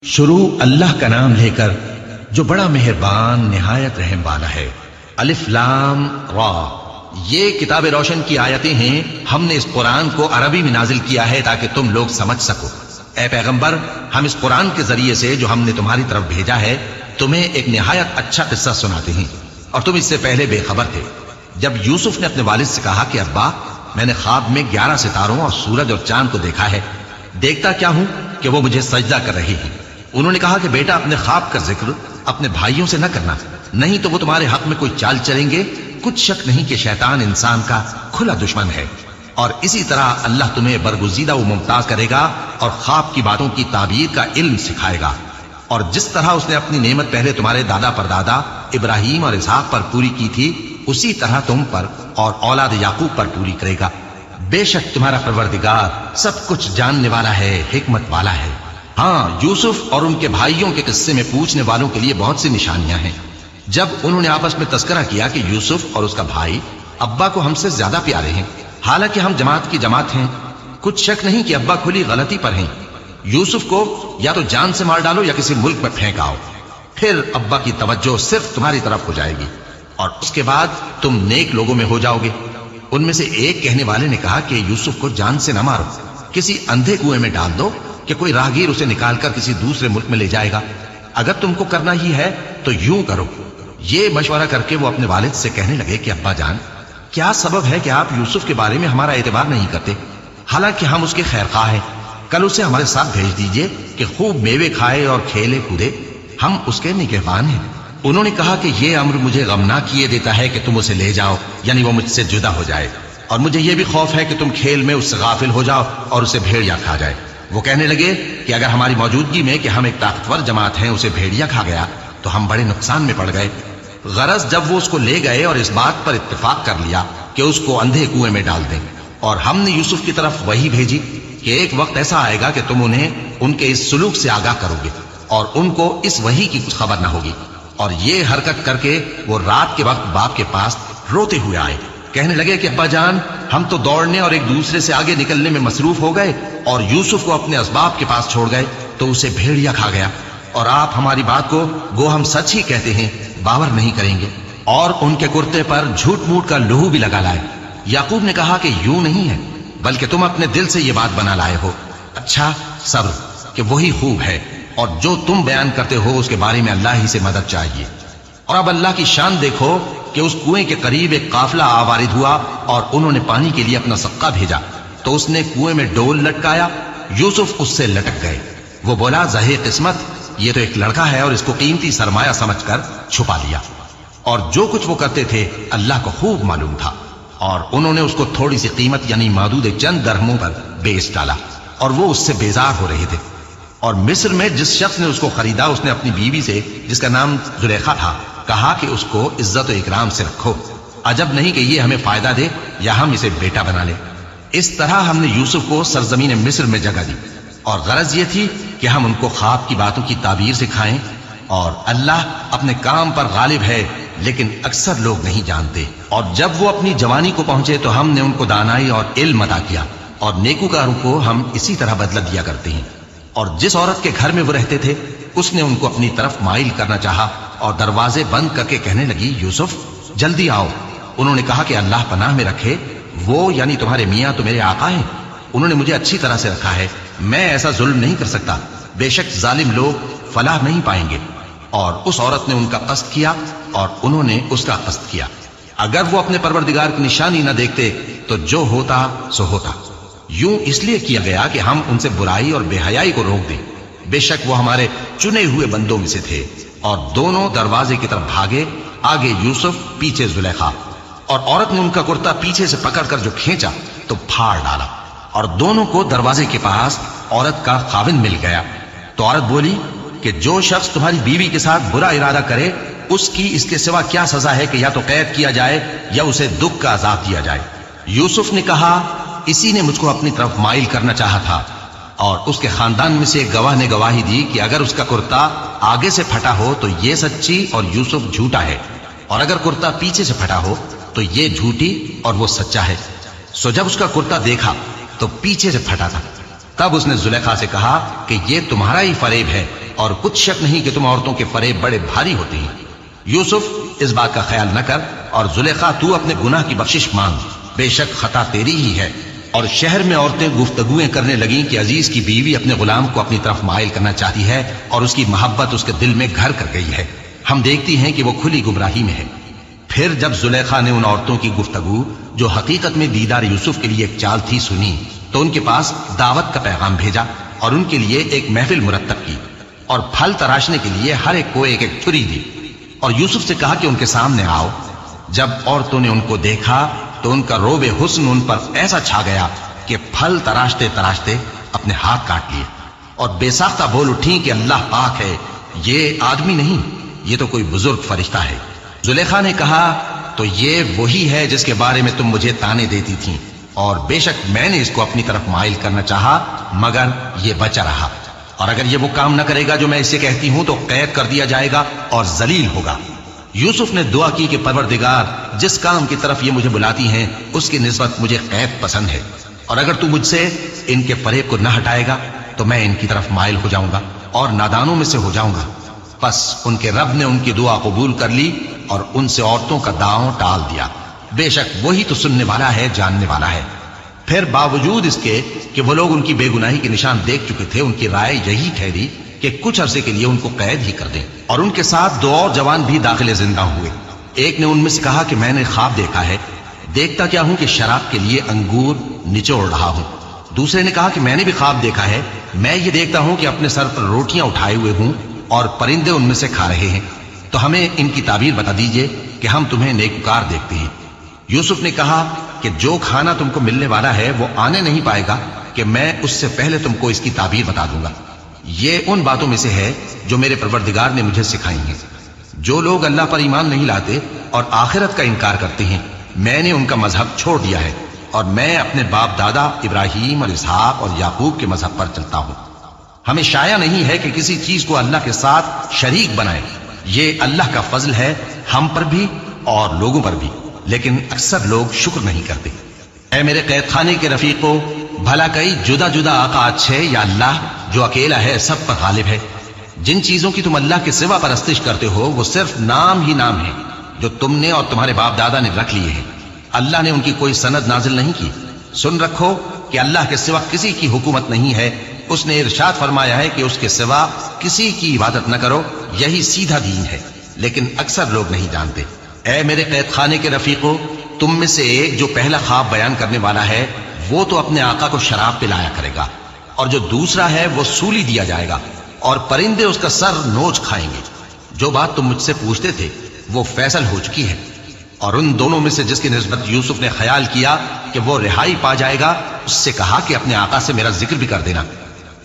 شروع اللہ کا نام لے کر جو بڑا مہربان نہایت رحم والا ہے۔ الف لام را، یہ کتاب روشن کی آیتیں ہیں۔ ہم نے اس قرآن کو عربی میں نازل کیا ہے تاکہ تم لوگ سمجھ سکو۔ اے پیغمبر، ہم اس قرآن کے ذریعے سے جو ہم نے تمہاری طرف بھیجا ہے تمہیں ایک نہایت اچھا قصہ سناتے ہیں، اور تم اس سے پہلے بے خبر تھے۔ جب یوسف نے اپنے والد سے کہا کہ ابا، میں نے خواب میں 11 ستاروں اور سورج اور چاند کو دیکھا ہے، دیکھتا کیا ہوں کہ وہ مجھے سجدہ کر رہے ہیں۔ انہوں نے کہا کہ بیٹا، اپنے خواب کا ذکر اپنے بھائیوں سے نہ کرنا، نہیں تو وہ تمہارے حق میں کوئی چال چلیں گے۔ کچھ شک نہیں کہ شیطان انسان کا کھلا دشمن ہے، اور اسی طرح اللہ تمہیں برگزیدہ و ممتاز کرے گا اور خواب کی باتوں کی تعبیر کا علم سکھائے گا، اور جس طرح اس نے اپنی نعمت پہلے تمہارے دادا پردادا ابراہیم اور اسحاق پر پوری کی تھی، اسی طرح تم پر اور اولاد یعقوب پر پوری کرے گا۔ بے شک تمہارا پروردگار سب کچھ جاننے والا ہے، حکمت والا ہے۔ ہاں، یوسف اور ان کے بھائیوں کے قصے میں پوچھنے والوں کے لیے بہت سی نشانیاں ہیں۔ جب انہوں نے آپس میں تذکرہ کیا کہ یوسف اور اس کا بھائی ابا کو ہم سے زیادہ پیارے ہیں، حالانکہ ہم جماعت کی جماعت ہیں، کچھ شک نہیں کہ ابا کھلی غلطی پر ہیں۔ یوسف کو یا تو جان سے مار ڈالو یا کسی ملک میں پھینک آؤ، پھر ابا کی توجہ صرف تمہاری طرف ہو جائے گی، اور اس کے بعد تم نیک لوگوں میں ہو جاؤ گے۔ ان میں سے ایک کہنے والے نے کہا کہ یوسف کو جان سے نہ مارو، کسی اندھے کنویں میں ڈال دو کہ کوئی راہگیر اسے نکال کر کسی دوسرے ملک میں لے جائے گا۔ اگر تم کو کرنا ہی ہے تو یوں کرو۔ یہ مشورہ کر کے وہ اپنے والد سے کہنے لگے کہ ابا جان، کیا سبب ہے کہ آپ یوسف کے بارے میں ہمارا اعتبار نہیں کرتے؟ حالانکہ ہم اس کے خیر خواہ ہیں، کل اسے ہمارے ساتھ بھیج دیجئے کہ خوب میوے کھائے اور کھیلے کودے، ہم اس کے نگہبان ہیں۔ انہوں نے کہا کہ یہ امر مجھے غمناک کیے دیتا ہے کہ تم اسے لے جاؤ، یعنی وہ مجھ سے جدا ہو جائے، اور مجھے یہ بھی خوف ہے کہ تم کھیل میں اس سے غافل ہو جاؤ اور اسے بھیڑیا کھا جائے۔ وہ کہنے لگے کہ اگر ہماری موجودگی میں کہ ہم ایک طاقتور جماعت ہیں اسے بھیڑیا کھا گیا تو ہم بڑے نقصان میں پڑ گئے۔ غرض جب وہ اس کو لے گئے اور اس بات پر اتفاق کر لیا کہ اس کو اندھے کنویں میں ڈال دیں، اور ہم نے یوسف کی طرف وحی بھیجی کہ ایک وقت ایسا آئے گا کہ تم انہیں ان کے اس سلوک سے آگاہ کرو گے، اور ان کو اس وحی کی کچھ خبر نہ ہوگی۔ اور یہ حرکت کر کے وہ رات کے وقت باپ کے پاس روتے ہوئے آئے، کہنے لگے کہ ابا جان، ہم تو دوڑنے اور ایک دوسرے سے آگے نکلنے میں مصروف ہو گئے اور یوسف کو اپنے اسباب کے پاس چھوڑ گئے تو اسے بھیڑیا کھا گیا، اور آپ ہماری بات کو گو ہم سچ ہی کہتے ہیں باور نہیں کریں گے، اور ان کے کرتے پر جھوٹ موٹ کا لہو بھی لگا لائے۔ یعقوب نے کہا کہ یوں نہیں ہے، بلکہ تم اپنے دل سے یہ بات بنا لائے ہو۔ اچھا، صبر کہ وہی خوب ہے، اور جو تم بیان کرتے ہو اس کے بارے میں اللہ ہی سے مدد چاہیے۔ اور اب اللہ کی شان دیکھو کہ اس کنویں کے قریب ایک قافلہ آوارد ہوا اور انہوں نے پانی کے لیے اپنا سقا بھیجا، تو اس نے کنویں میں ڈول لٹکایا، یوسف اس سے لٹک گئے۔ وہ بولا، زہے قسمت، یہ تو ایک لڑکا ہے، اور اس کو قیمتی سرمایہ سمجھ کر چھپا لیا۔ اور جو کچھ وہ کرتے تھے اللہ کو خوب معلوم تھا، اور انہوں نے اس کو تھوڑی سی قیمت یعنی مادود چند درہموں پر بیچ ڈالا، اور وہ اس سے بیزار ہو رہے تھے۔ اور مصر میں جس شخص نے اس کو خریدا، اس نے اپنی بیوی سے جس کا نام زلیخا تھا کہا کہ اس کو عزت و اکرام سے رکھو، عجب نہیں کہ یہ ہمیں فائدہ دے یا ہم اسے بیٹا بنا لیں۔ اس طرح ہم نے یوسف کو سرزمین مصر میں جگہ دی، اور غرض یہ تھی کہ ہم ان کو خواب کی باتوں کی تعبیر سکھائیں، اور اللہ اپنے کام پر غالب ہے لیکن اکثر لوگ نہیں جانتے۔ اور جب وہ اپنی جوانی کو پہنچے تو ہم نے ان کو دانائی اور علم عطا کیا، اور نیکوکاروں کو ہم اسی طرح بدلہ دیا کرتے ہیں۔ اور جس عورت کے گھر میں وہ رہتے تھے اس نے ان کو اپنی طرف مائل کرنا چاہا، اور دروازے بند کر کے کہنے لگی، یوسف جلدی آؤ۔ انہوں نے کہا کہ اللہ پناہ میں رکھے، وہ یعنی تمہارے میاں تو میرے آقا ہیں، انہوں نے مجھے اچھی طرح سے رکھا ہے، میں ایسا ظلم نہیں کر سکتا، بے شک ظالم لوگ فلاح نہیں پائیں گے۔ اور اس عورت نے ان کا قصد کیا اور انہوں نے اس کا قصد کیا۔ اگر وہ اپنے پروردگار کی نشانی نہ دیکھتے تو جو ہوتا سو ہوتا۔ یوں اس لیے کیا گیا کہ ہم ان سے برائی اور بے حیائی کو روک دیں، بے شک وہ ہمارے چنے ہوئے بندوں میں سے تھے۔ اور دونوں دروازے کی طرف بھاگے، آگے یوسف پیچھے زلیخا، اور عورت نے ان کا کرتا پیچھے سے پکڑ کر جو کھینچا تو پھاڑ ڈالا، اور دونوں کو دروازے کے پاس عورت کا خاوند مل گیا۔ تو عورت بولی کہ جو شخص تمہاری بیوی کے ساتھ برا ارادہ کرے اس کی اس کے سوا کیا سزا ہے کہ یا تو قید کیا جائے یا اسے دکھ کا عذاب دیا جائے۔ یوسف نے کہا، اسی نے مجھ کو اپنی طرف مائل کرنا چاہا تھا۔ اور اس کے خاندان میں سے ایک گواہ نے گواہی دی کہ اگر اس کا کرتا آگے سے پھٹا ہو تو یہ سچی اور یوسف جھوٹا ہے، اور اگر کرتا پیچھے سے پھٹا ہو تو یہ جھوٹی اور وہ سچا ہے۔ سو جب اس کا کرتا دیکھا تو پیچھے سے پھٹا تھا، تب اس نے زلیخا سے کہا کہ یہ تمہارا ہی فریب ہے और कुछ शक नहीं कि तुम औरतों के फरेब बड़े भारी होते हैं। यूसुफ, इस बात का ख्याल न कर और जुलेखा तू अपने गुनाह की बख्शिश मांग, बेशक खता तेरी ही है। और शहर में औरतें गुफ्तगुएं करने लगीं कि अजीज की बीवी अपने गुलाम को अपनी तरफ माइल करना चाहती है और उसकी मोहब्बत उसके दिल में घर कर गई है। हम देखती हैं कि वो खुली गुमराही में है। फिर जब जुलेखा ने उन औरतों की गुफ्तगू, जो हकीकत में दीदार यूसुफ के लिए एक चाल थी, सुनी, तो उनके पास दावत का पैगाम भेजा और उनके लिए एक महफिल मुरत्तब की और फल तराशने के लिए हर एक को एक एक छुरी दी और यूसुफ से कहा कि उनके सामने आओ। जब औरतों ने उनको देखा तो उनका रोबे हुस्न उन पर ऐसा छा गया कि फल तराशते तराशते अपने हाथ काट लिए और बेसाख्ता बोल उठी कि अल्लाह पाक है, ये आदमी नहीं, ये तो कोई बुजुर्ग फरिश्ता है। जुलेखा ने कहा, तो ये वही है जिसके बारे में तुम मुझे ताने देती थी, और बेशक मैंने इसको अपनी तरफ माइल करना चाहा, मगर ये बचा रहा, और अगर ये वो काम न करेगा जो मैं इसे कहती हूं तो कैद कर दिया जाएगा और जलील होगा। यूसुफ ने दुआ की कि परवरदिगार, जिस काम की तरफ ये मुझे बुलाती हैं उसकी निस्बत मुझे कैद पसंद है, और अगर तू मुझसे इनके फरेब को न हटाएगा तो मैं इनकी तरफ माइल हो जाऊंगा और नादानों में से हो जाऊंगा। बस उनके रब ने उनकी दुआ कबूल कर ली और उनसे औरतों का दांव टाल दिया। बेशक वही तो सुनने वाला है, जानने वाला है। फिर बावजूद इसके कि वो लोग उनकी बेगुनाही के निशान देख चुके थे, उनकी राय यही ठहरी कि कुछ अरसे के लिए उनको कैद ही कर दें। और उनके साथ दो और जवान भी दाखिले जिंदा हुए। एक ने उनमें से कहा कि मैंने ख्वाब देखा है, देखता क्या हूं कि शराब के लिए अंगूर निचोड़ रहा हूं। दूसरे ने कहा कि मैंने भी ख्वाब देखा है, मैं ये देखता हूं कि अपने सर पर रोटियां उठाए हुए हूं और परिंदे उनमें से खा रहे हैं, तो हमें इनकी ताबीर बता दीजिए कि हम तुम्हें नेककार देखते हैं। यूसुफ ने कहा कि जो खाना तुमको मिलने वाला है वो आने नहीं पाएगा कि मैं उससे पहले तुमको इसकी ताबीर बता दूंगा। ये उन बातों में से है जो मेरे परवरदिगार ने मुझे सिखाई हैं। जो लोग अल्लाह पर ईमान नहीं लाते और आखिरत का इनकार करते हैं, मैंने उनका मजहब छोड़ दिया है और मैं अपने बाप दादा इब्राहिम और इसहाक और याकूब के मजहब पर चलता हूं। हमें शाया नहीं है कि किसी चीज को अल्लाह के साथ शरीक बनाए। ये अल्लाह का फजल है हम पर भी और लोगों पर भी, लेकिन अक्सर लोग शुक्र नहीं करते। ऐ मेरे कैद खाने के रफीको, भला कई जुदा जुदा आका अच्छे या अल्लाह जो अकेला है, सब पर गालिब है। जिन चीजों की तुम अल्लाह के सिवा परस्तिश करते हो वो सिर्फ नाम ही नाम है जो तुमने और तुम्हारे बाप दादा ने रख लिए हैं। अल्लाह ने उनकी कोई सनद नाजिल नहीं की। सुन रखो कि अल्लाह के सिवा किसी की हुकूमत नहीं है। उसने इरशाद फरमाया है कि उसके सिवा किसी की इबादत न करो, यही सीधा दीन है, लेकिन अक्सर लोग नहीं जानते। ऐ मेरे कैद खाने के रफीको, तुम में से एक जो पहला ख्वाब बयान करने वाला है वो तो अपने आका को शराब पिलाया करेगा, और जो दूसरा है वो सूली दिया जाएगा और परिंदे उसका सर नोच खाएंगे। जो बात तुम मुझसे पूछते थे वो फैसल हो चुकी है। और उन दोनों में से जिसकी निस्बत यूसुफ ने ख्याल किया कि वो रिहाई पा जाएगा, उससे कहा कि अपने आका से मेरा जिक्र भी कर देना।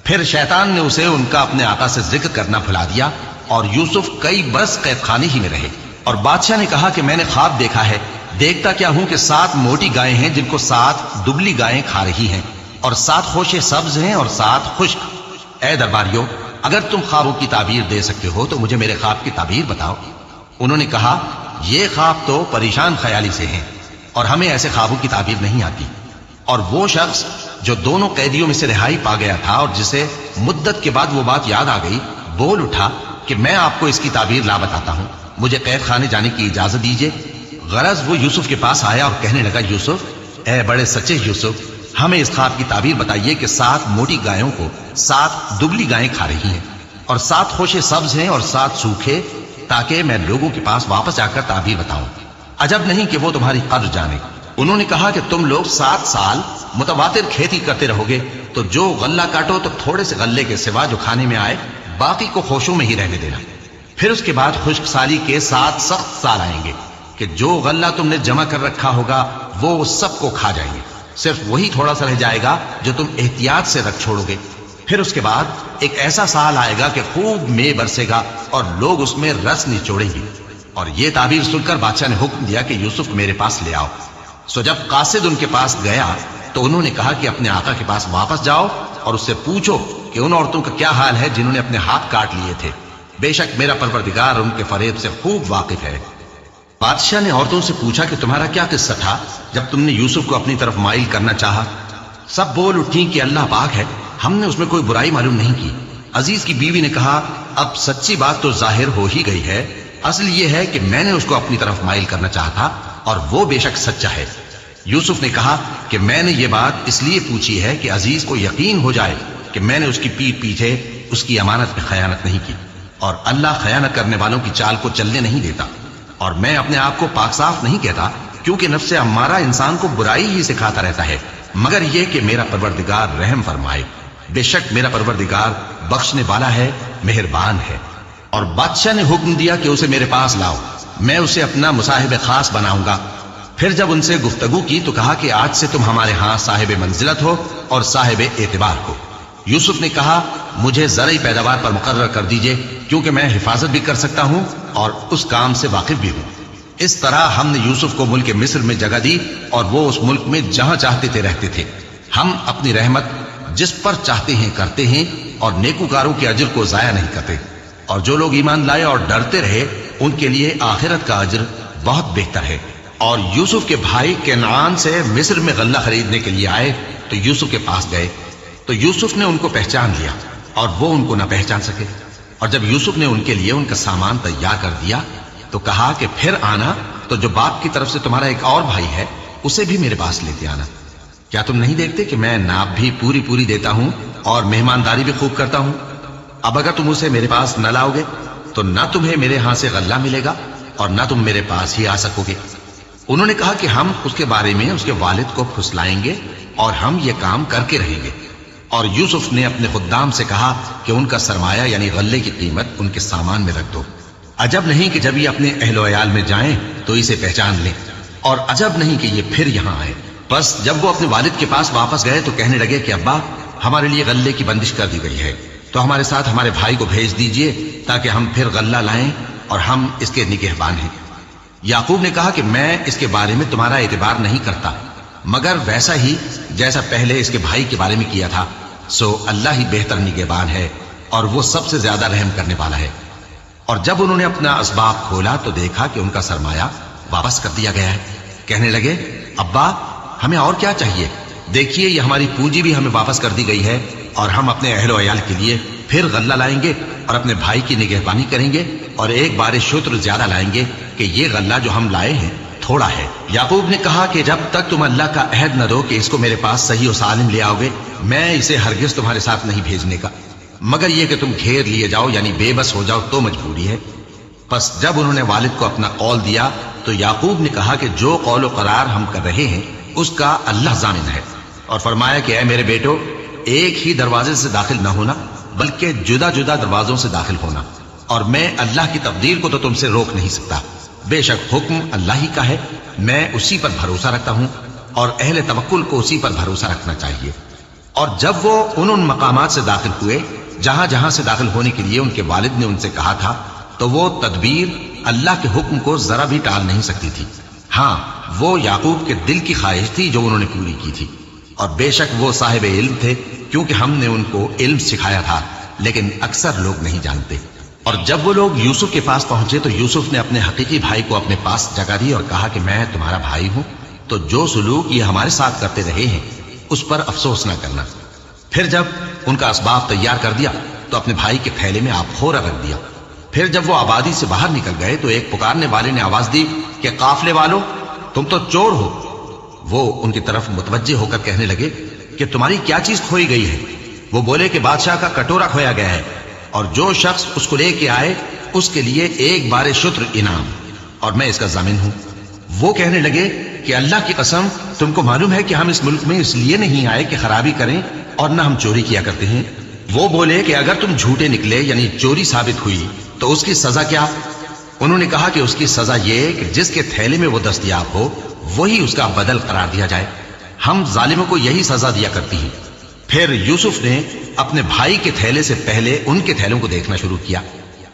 फिर शैतान ने उसे उनका अपने आका से जिक्र करना भुला दिया और यूसुफ कई बरस कैद खाने ही में रहे। और बादशाह ने कहा कि मैंने ख्वाब देखा है, देखता क्या हूं कि 7 मोटी गायें हैं जिनको 7 दुबली गायें खा रही हैं, और 7 खोशे सब्ज हैं और 7 खुश्क। ऐ दरबारियों, अगर तुम ख्वाबों की ताबीर दे सकते हो तो मुझे मेरे ख्वाब की ताबीर बताओ। उन्होंने कहा, ये ख्वाब तो परेशान ख्याली से हैं और हमें ऐसे ख्वाबों की ताबीर नहीं आती। और वो शख्स जो दोनों कैदियों में से रिहाई पा गया था और जिसे मुद्दत के बाद वो बात याद आ गई, बोल उठा कि मैं आपको इसकी ताबीर ला बताता हूं, मुझे कैद खाने जाने की इजाजत दीजिए। गरज वो यूसुफ के पास आया और कहने लगा, यूसुफ, ऐ बड़े सच्चे यूसुफ, हमें इस ख्वाब की ताबीर बताइए कि 7 मोटी गायों को 7 दुबली गायें खा रही हैं और 7 खोशे सब्ज हैं और 7 सूखे, ताकि मैं लोगों के पास वापस जाकर ताबीर बताऊं। अजब नहीं कि वो तुम्हारी कद्र जाने। उन्होंने कहा कि तुम लोग 7 साल मुतवातिर खेती करते रहोगे, तो जो गल्ला काटो तो थोड़े से गल्ले के सिवा जो खाने में आए बाकी को खोशों में ही रहने देना। फिर उसके बाद खुश्क साली के 7 सख्त साल आएंगे कि जो गल्ला तुमने जमा कर रखा होगा वो सबको खा जाएंगे, सिर्फ वही थोड़ा सा रह जाएगा जो तुम एहतियात से रख छोड़ोगे। फिर उसके बाद एक ऐसा साल आएगा कि खूब मेंह बरसेगा और लोग उसमें रस निचोड़ेंगे। और ये ताबीर सुनकर बादशाह ने हुक्म दिया कि यूसुफ मेरे पास ले आओ। सो जब कासिद उनके पास गया तो उन्होंने कहा कि अपने आका के पास वापस जाओ और उससे पूछो कि उन औरतों का क्या हाल है जिन्होंने अपने हाथ काट लिए थे। बेशक मेरा परवरदिगार उनके फरेब से खूब वाकिफ है। बादशाह ने औरतों से पूछा कि तुम्हारा क्या किस्सा था जब तुमने यूसुफ को अपनी तरफ माइल करना चाहा। सब बोल उठी कि अल्लाह पाक है, हमने उसमें कोई बुराई मालूम नहीं की। अजीज की बीवी ने कहा, अब सच्ची बात तो जाहिर हो ही गई है। असल ये है कि मैंने उसको अपनी तरफ माइल करना चाहा और वो बेशक सच्चा है। यूसुफ ने कहा कि मैंने ये बात इसलिए पूछी है कि अजीज को यकीन हो जाए कि मैंने उसकी पीठ पीछे उसकी अमानत में खयानत नहीं की, और अल्लाह खयानत करने वालों की चाल को चलने नहीं देता। और मैं अपने आप को पाक साफ नहीं कहता, क्योंकि नफ्से अम्मारा इंसान को बुराई ही सिखाता रहता है, मगर यह कि मेरा परवरदिगार रहम फरमाए। बेशक मेरा परवरदिगार बख्शने वाला है, मेहरबान है। और बादशाह ने हुक्म दिया कि उसे मेरे पास लाओ, मैं उसे अपना मुसाहिब खास बनाऊंगा। फिर जब उनसे गुफ्तगू की तो कहा कि आज से तुम हमारे यहां साहिब मंजिलत हो और साहिब एतबार हो। यूसुफ ने कहा, मुझे ज़रई पैदावार पर मुकर्रर कर दीजिए, क्योंकि मैं हिफाजत भी कर सकता हूं और उस काम से वाकिफ भी हूं। इस तरह हमने यूसुफ को मुल्क मिस्र में जगह दी और वो उस मुल्क में जहां चाहते थे रहते थे। हम अपनी रहमत जिस पर चाहते हैं करते हैं और नेकूकारों के अजर को जाया नहीं करते। और जो लोग ईमान लाए और डरते रहे उनके लिए आखिरत का अजर बहुत बेहतर है। और यूसुफ के भाई केनान से मिस्र में गल्ला खरीदने के लिए आए तो यूसुफ के पास गए, तो यूसुफ ने उनको पहचान लिया और वो उनको न पहचान सके। और जब यूसुफ ने उनके लिए उनका सामान तैयार कर दिया तो कहा कि फिर आना तो जो बाप की तरफ से तुम्हारा एक और भाई है उसे भी मेरे पास लेते आना। क्या तुम नहीं देखते कि मैं नाप भी पूरी पूरी देता हूं और मेहमानदारी भी खूब करता हूं? अब अगर तुम उसे मेरे पास न लाओगे तो न तुम्हें मेरे यहां से गल्ला मिलेगा और न तुम मेरे पास ही आ सकोगे। उन्होंने कहा कि हम उसके बारे में उसके वालिद को फुसलाएंगे और हम ये काम करके रहेंगे। और यूसुफ ने अपने खुद्दाम से कहा कि उनका सरमाया यानी गल्ले की कीमत उनके सामान में रख दो। अजब नहीं कि जब ये अपने अहलो अयाल में जाएं तो इसे पहचान लें, और अजब नहीं कि ये फिर यहां आए। बस जब वो अपने वालिद के पास वापस गए तो कहने लगे कि अब्बा, हमारे लिए गल्ले की बंदिश कर दी गई है, तो हमारे साथ हमारे भाई को भेज दीजिए ताकि हम फिर गल्ला लाएं और हम इसके निगहबान हैं। याकूब ने कहा कि मैं इसके बारे में तुम्हारा एतबार नहीं करता, मगर वैसा ही जैसा पहले इसके भाई के बारे में किया था। सो अल्लाह ही बेहतर निगहबान है और वो सबसे ज्यादा रहम करने वाला है। और जब उन्होंने अपना असबाब खोला तो देखा कि उनका सरमाया वापस कर दिया गया है। कहने लगे, अब्बा, हमें और क्या चाहिए? देखिए, ये हमारी पूंजी भी हमें वापस कर दी गई है और हम अपने अहलो अयाल के लिए फिर गल्ला लाएंगे और अपने भाई की निगहबानी करेंगे और एक बार शुत्र ज्यादा लाएंगे कि ये गल्ला जो हम लाए हैं थोड़ा है। याकूब ने कहा कि जब तक तुम अल्लाह का अहद न दो कि इसको मेरे पास सही और सालिम ले आओगे, मैं इसे हरगिज तुम्हारे साथ नहीं भेजने का, मगर यह कि तुम घेर लिए जाओ यानी बेबस हो जाओ तो मजबूरी है। बस जब उन्होंने वालिद को अपना कौल दिया तो याकूब ने कहा कि जो कौल करार हम कर रहे हैं उसका अल्लाह जानिन है। और फरमाया कि ऐ मेरे बेटो, एक ही दरवाजे से दाखिल न होना बल्कि जुदा जुदा दरवाजों से दाखिल होना, और मैं अल्लाह की तकदीर को तो तुमसे रोक नहीं सकता। बेशक हुक्म अल्लाह ही का है, मैं उसी पर भरोसा रखता हूं और अहले तवक्कुल को उसी पर भरोसा रखना चाहिए। और जब वो उन मकामात से दाखिल हुए जहां जहां से दाखिल होने के लिए उनके वालिद ने उनसे कहा था, तो वो तदबीर अल्लाह के हुक्म को जरा भी टाल नहीं सकती थी। हां, वो याकूब के दिल की ख्वाहिश थी जो उन्होंने पूरी की थी। और बेशक वो साहिब इल्म थे, क्योंकि हमने उनको इल्म सिखाया था, लेकिन अक्सर लोग नहीं जानते। और जब वो लोग यूसुफ के पास पहुंचे तो यूसुफ ने अपने हकीकी भाई को अपने पास जगह दी और कहा कि मैं तुम्हारा भाई हूं, तो जो सुलूक ये हमारे साथ करते रहे हैं उस पर अफसोस न करना। फिर जब उनका असबाब तैयार कर दिया तो अपने भाई के थैले में आबखोरा रख दिया। फिर जब वो आबादी से बाहर निकल गए तो एक पुकारने वाले ने आवाज दी कि काफले वालों, तुम तो चोर हो। वो उनकी तरफ मुतवज्जे होकर कहने लगे कि तुम्हारी क्या चीज खोई गई है? वो बोले कि बादशाह का कटोरा खोया गया है और जो शख्स उसको लेके आए उसके लिए एक बार शुत्र इनाम, और मैं इसका जामिन हूं। वो कहने लगे कि अल्लाह की कसम, तुमको मालूम है कि हम इस मुल्क में इसलिए नहीं आए कि खराबी करें और न हम चोरी किया करते हैं। वो बोले कि अगर तुम झूठे निकले यानी चोरी साबित हुई तो उसकी सजा क्या? उन्होंने कहा कि उसकी सजा ये कि जिसके थैले में वो दस्तयाब हो वही उसका बदल करार दिया जाए। हम जालिमों को यही सजा दिया करती हैं। फिर यूसुफ ने अपने भाई के थैले से पहले उनके थैलों को देखना शुरू किया,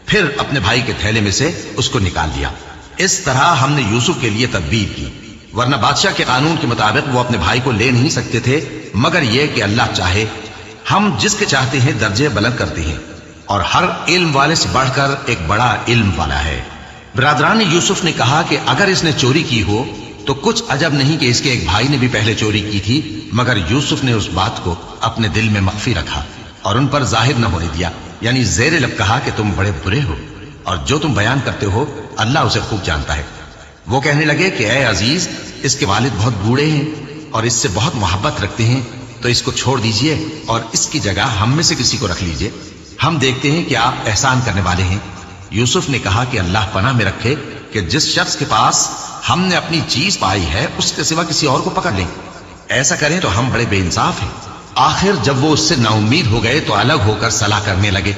फिर अपने भाई के थैले में से उसको निकाल दिया। इस तरह हमने यूसुफ के लिए तदबीर की, वरना बादशाह के कानून के मुताबिक वो अपने भाई को ले नहीं सकते थे, मगर यह कि अल्लाह चाहे। हम जिसके चाहते हैं दर्जे बुलंद करते हैं और हर इल्म वाले से बढ़कर एक बड़ा इल्म वाला है। बिरादरान यूसुफ ने कहा कि अगर इसने चोरी की हो तो कुछ अजब नहीं कि इसके एक भाई ने भी पहले चोरी की थी, मगर यूसुफ ने उस बात को अपने दिल में मख्फी रखा और उन पर जाहिर न होने दिया। यानी ज़ेरे लब कहा कि तुम बड़े बुरे हो और जो तुम बयान करते हो अल्लाह उसे खूब जानता है। वो कहने लगे कि ऐ अजीज, इसके वालिद बहुत बूढ़े हैं और इससे बहुत मोहब्बत रखते हैं, तो इसको छोड़ दीजिए और इसकी जगह हम में से किसी को रख लीजिए। हम देखते हैं कि आप एहसान करने वाले हैं। यूसुफ ने कहा कि अल्लाह पनाह में रखे कि जिस शख्स के पास हमने अपनी चीज पाई है उसके सिवा किसी और को पकड़ लें। ऐसा करें तो हम बड़े बेइंसाफ हैं। आखिर जब वो उससे नाउम्मीद हो गए तो अलग होकर सलाह करने लगे।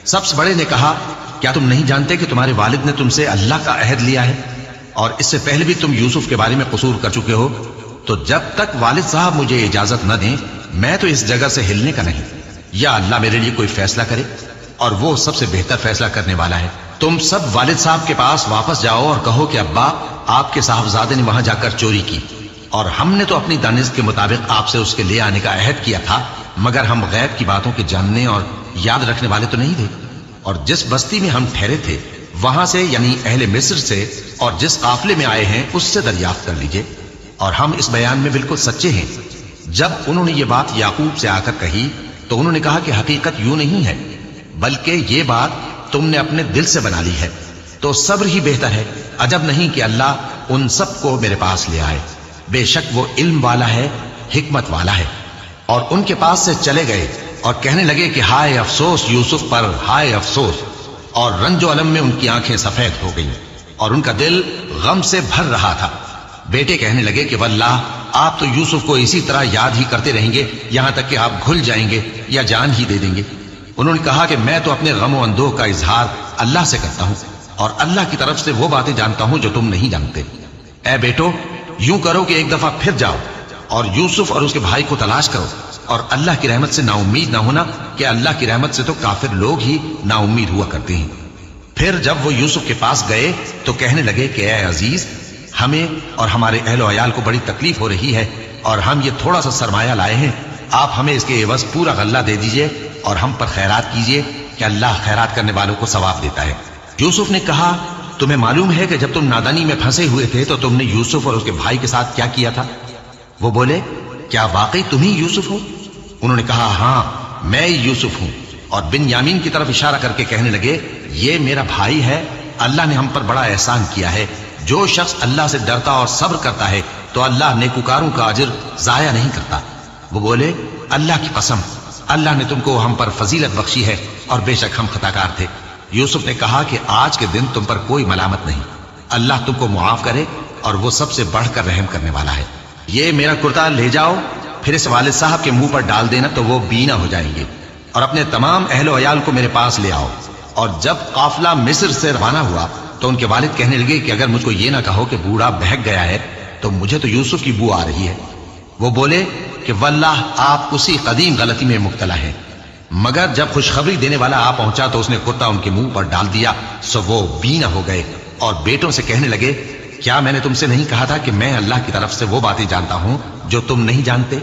सबसे बड़े ने कहा, क्या तुम नहीं जानते कि तुम्हारे वालिद ने तुमसे अल्लाह का अहद लिया है और इससे पहले भी तुम यूसुफ के बारे में कसूर कर चुके हो? तो जब तक वालिद साहब मुझे इजाजत न दें मैं तो इस जगह से हिलने का नहीं, या अल्लाह मेरे लिए कोई फैसला करे और वो सबसे बेहतर फैसला करने वाला है। तुम सब वालिद साहब के पास वापस जाओ और कहो कि अब्बा, आपके साहबजादे ने वहां जाकर चोरी की और हमने तो अपनी दानिश के मुताबिक आपसे उसके ले आने का अहद किया था, मगर हम गैब की बातों के जानने और याद रखने वाले तो नहीं थे। और जिस बस्ती में हम ठहरे थे वहां से, यानी अहले मिस्र से, और जिस काफिले में आए हैं उससे दरियाफ्त कर लीजिए, और हम इस बयान में बिल्कुल सच्चे हैं। जब उन्होंने ये बात याकूब से आकर कही तो उन्होंने कहा कि हकीकत यूं नहीं है, बल्कि ये बात तुमने अपने दिल से बना ली है, तो सब्र ही बेहतर है। अजब नहीं कि अल्लाह उन सबको मेरे पास ले आए। बेशक वो इल्म वाला है, हिकमत वाला है। और उनके पास से चले गए और कहने लगे कि हाय अफसोस यूसुफ पर, हाय अफसोस। और रंजो अलम में उनकी आंखें सफेद हो गईं और उनका दिल गम से भर रहा था। बेटे कहने लगे कि वल्लाह, आप तो यूसुफ को इसी तरह याद ही करते रहेंगे यहां तक कि आप भूल जाएंगे या जान ही दे देंगे। उन्होंने कहा कि मैं तो अपने गम और अंदोह का इजहार अल्लाह से करता हूं और अल्लाह की तरफ से वो बातें जानता हूं जो तुम नहीं जानते। ऐ बेटो, यूं करो कि एक दफा फिर जाओ और यूसुफ और उसके भाई को तलाश करो और अल्लाह की रहमत से नाउम्मीद ना होना, कि अल्लाह की रहमत से तो काफिर लोग ही नाउम्मीद हुआ करते हैं। फिर जब वो यूसुफ के पास गए तो कहने लगे कि ऐ अजीज, हमें और हमारे अहलो अयाल को बड़ी तकलीफ हो रही है और हम ये थोड़ा सा सरमाया लाए हैं, आप हमें इसके एवज पूरा गल्ला दे दीजिए और हम पर खैरात कीजिए कि अल्लाह खैरात करने वालों को सवाब देता है। यूसुफ ने कहा, तुम्हें मालूम है कि जब तुम नादानी में फंसे हुए थे तो तुमने यूसुफ और उसके भाई के साथ क्या किया था? वो बोले, क्या वाकई तुम ही यूसुफ हो? उन्होंने कहा, हाँ मैं यूसुफ हूं। और बिन्यामीन की तरफ इशारा करके कहने लगे, ये मेरा भाई है, अल्लाह ने हम पर बड़ा एहसान किया है। जो शख्स अल्लाह से डरता और सब्र करता है तो अल्लाह नेकुकारों का अजर जाया नहीं करता। वो बोले, अल्लाह की कसम, अल्लाह ने तुमको हम पर फजीलत बख्शी है और बेशक हम खताकार थे। यूसुफ ने कहा कि आज के दिन तुम पर कोई मलामत नहीं, अल्लाह तुमको मुआफ करे और वो सबसे बढ़कर रहम करने वाला है। ये मेरा कुर्ता ले जाओ, फिर इस वालिद साहब के मुंह पर डाल देना तो वो बीना हो जाएंगे, और अपने तमाम अहलो अयाल को मेरे पास ले आओ। और जब काफिला मिस्र से रवाना हुआ तो उनके वालिद कहने लगे कि अगर मुझको ये ना कहो कि बूढ़ा बहक गया है तो मुझे तो यूसुफ की बू आ रही है। वो बोले कि वल्लाह, आप उसी कदीम गलती में मुब्तला है। मगर जब खुशखबरी देने वाला आ पहुंचा तो उसने कुर्ता उनके मुंह पर डाल दिया, सो वो बीना हो गए और बेटों से कहने लगे, क्या मैंने तुमसे नहीं कहा था कि मैं अल्लाह की तरफ से वो बातें जानता हूं जो तुम नहीं जानते?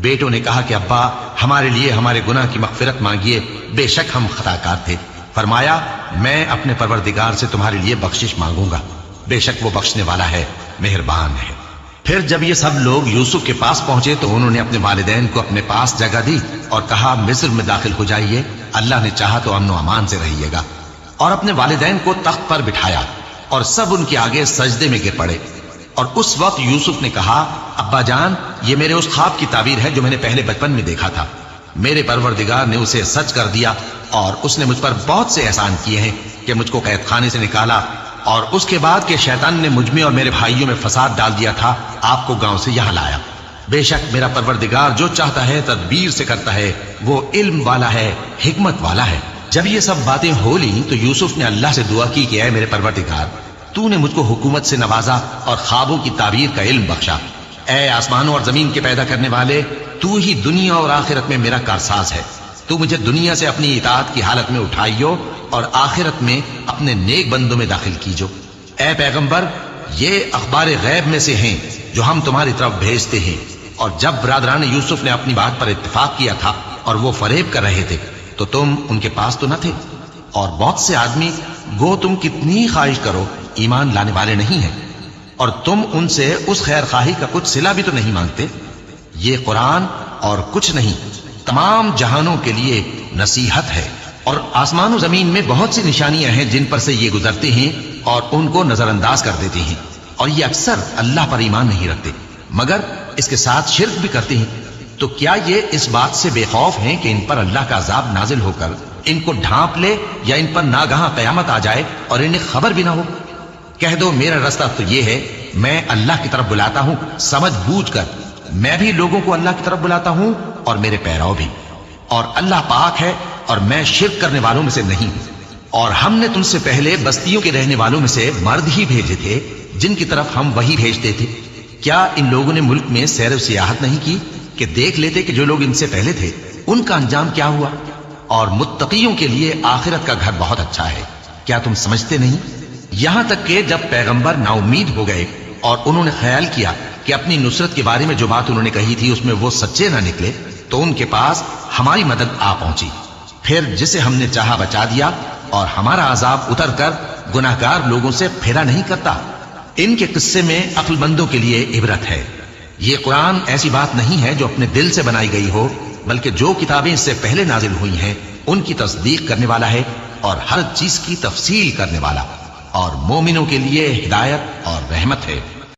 बेटों ने कहा कि अब्बा, हमारे लिए हमारे गुनाह की मगफिरत मांगिए, बेशक हम खताकार थे। फरमाया, मैं अपने परवरदिगार से तुम्हारे लिए बख्शिश मांगूंगा, बेशक वो बख्शने वाला है, मेहरबान है। फिर जब ये सब लोग यूसुफ के पास पहुंचे तो उन्होंने अपने वालिदैन को अपने पास जगह दी और कहा, मिस्र में दाखिल हो जाइए, अल्लाह ने चाहा तो अमन अमान से रहिएगा। और अपने वालिदैन को तख्त पर बिठाया और सब उनके आगे सजदे में गिर पड़े। और उस वक्त यूसुफ ने कहा, अब्बा जान, ये मेरे उस ख्वाब की ताबीर है जो मैंने पहले बचपन में देखा था। मेरे परवरदिगार ने उसे सच कर दिया और उसने मुझ पर बहुत से एहसान किए हैं कि मुझको कैद खाने से निकाला और उसके बाद के शैतान ने मुझ में और मेरे भाइयों में फसाद डाल दिया था, आपको गांव से यहां लाया। बेशक मेरा परवरदिगार जो चाहता है तदबीर से करता है, वो इल्म वाला है, हिकमत वाला है। जब ये सब बातें हो ली तो यूसुफ ने अल्लाह से दुआ की कि ऐ मेरे परवरदिगार, तूने मुझको हुकूमत से नवाजा और ख्वाबों की ताबीर का इल्म बख्शा। ऐ आसमानों और जमीन के पैदा करने वाले, तू ही दुनिया और आखिरत में मेरा कारसाज है। तू मुझे दुनिया से अपनी इताअत की हालत में उठाइयो और आखिरत में अपने नेक बंदों में दाखिल कीजो। ऐ पैगंबर, ये अखबार गैब में से हैं जो हम तुम्हारी तरफ भेजते हैं। और जब बरादरान यूसुफ ने अपनी बात पर इत्तेफाक किया था और वो फरेब कर रहे थे तो तुम उनके पास तो न थे, और बहुत से आदमी, गो तुम कितनी ख्वाहिश करो, ईमान लाने वाले नहीं हैं, और तुम उनसे उस खैर खाही का कुछ सिला भी तो नहीं मांगते। ये कुरान और कुछ नहीं, तमाम जहानों के लिए नसीहत है। اور آسمان و زمین میں بہت سی نشانیاں ہیں جن پر سے یہ گزرتے ہیں اور ان کو نظر انداز کر دیتے ہیں، اور یہ اکثر اللہ پر ایمان نہیں رکھتے مگر اس کے ساتھ شرک بھی کرتے ہیں۔ تو کیا یہ اس بات سے بے خوف ہیں کہ ان پر اللہ کا عذاب نازل ہو کر ان کو ڈھانپ لے، یا ان پر ناگہاں قیامت آ جائے اور انہیں خبر بھی نہ ہو؟ کہہ دو میرا راستہ تو یہ ہے، میں اللہ کی طرف بلاتا ہوں سمجھ بوجھ کر، میں بھی لوگوں کو اللہ کی طرف بلاتا ہوں اور میرے پیرو بھی، اور اللہ پاک ہے اور میں شرک کرنے والوں میں سے نہیں ہوں۔ اور ہم نے تم سے پہلے بستیوں کے رہنے والوں میں سے مرد ہی بھیجے تھے جن کی طرف ہم وہی بھیجتے تھے۔ کیا ان لوگوں نے ملک میں سیر و سیاحت نہیں کی کہ دیکھ لیتے کہ جو لوگ ان سے پہلے تھے ان کا انجام کیا ہوا؟ اور متقیوں کے لیے آخرت کا گھر بہت اچھا ہے، کیا تم سمجھتے نہیں؟ یہاں تک کہ جب پیغمبر نا امید ہو گئے اور انہوں نے خیال کیا کہ اپنی نصرت کے بارے میں جو بات انہوں نے کہی تھی اس میں وہ سچے نہ نکلے، تو ان کے پاس ہماری مدد آ پہنچی، پھر جسے ہم نے چاہا بچا دیا، اور ہمارا عذاب اتر کر گناہگار لوگوں سے پھیرا نہیں کرتا۔ ان کے قصے میں عقل مندوں کے لیے عبرت ہے۔ یہ قرآن ایسی بات نہیں ہے جو اپنے دل سے بنائی گئی ہو، بلکہ جو کتابیں اس سے پہلے نازل ہوئی ہیں ان کی تصدیق کرنے والا ہے اور ہر چیز کی تفصیل کرنے والا، اور مومنوں کے لیے ہدایت اور رحمت ہے۔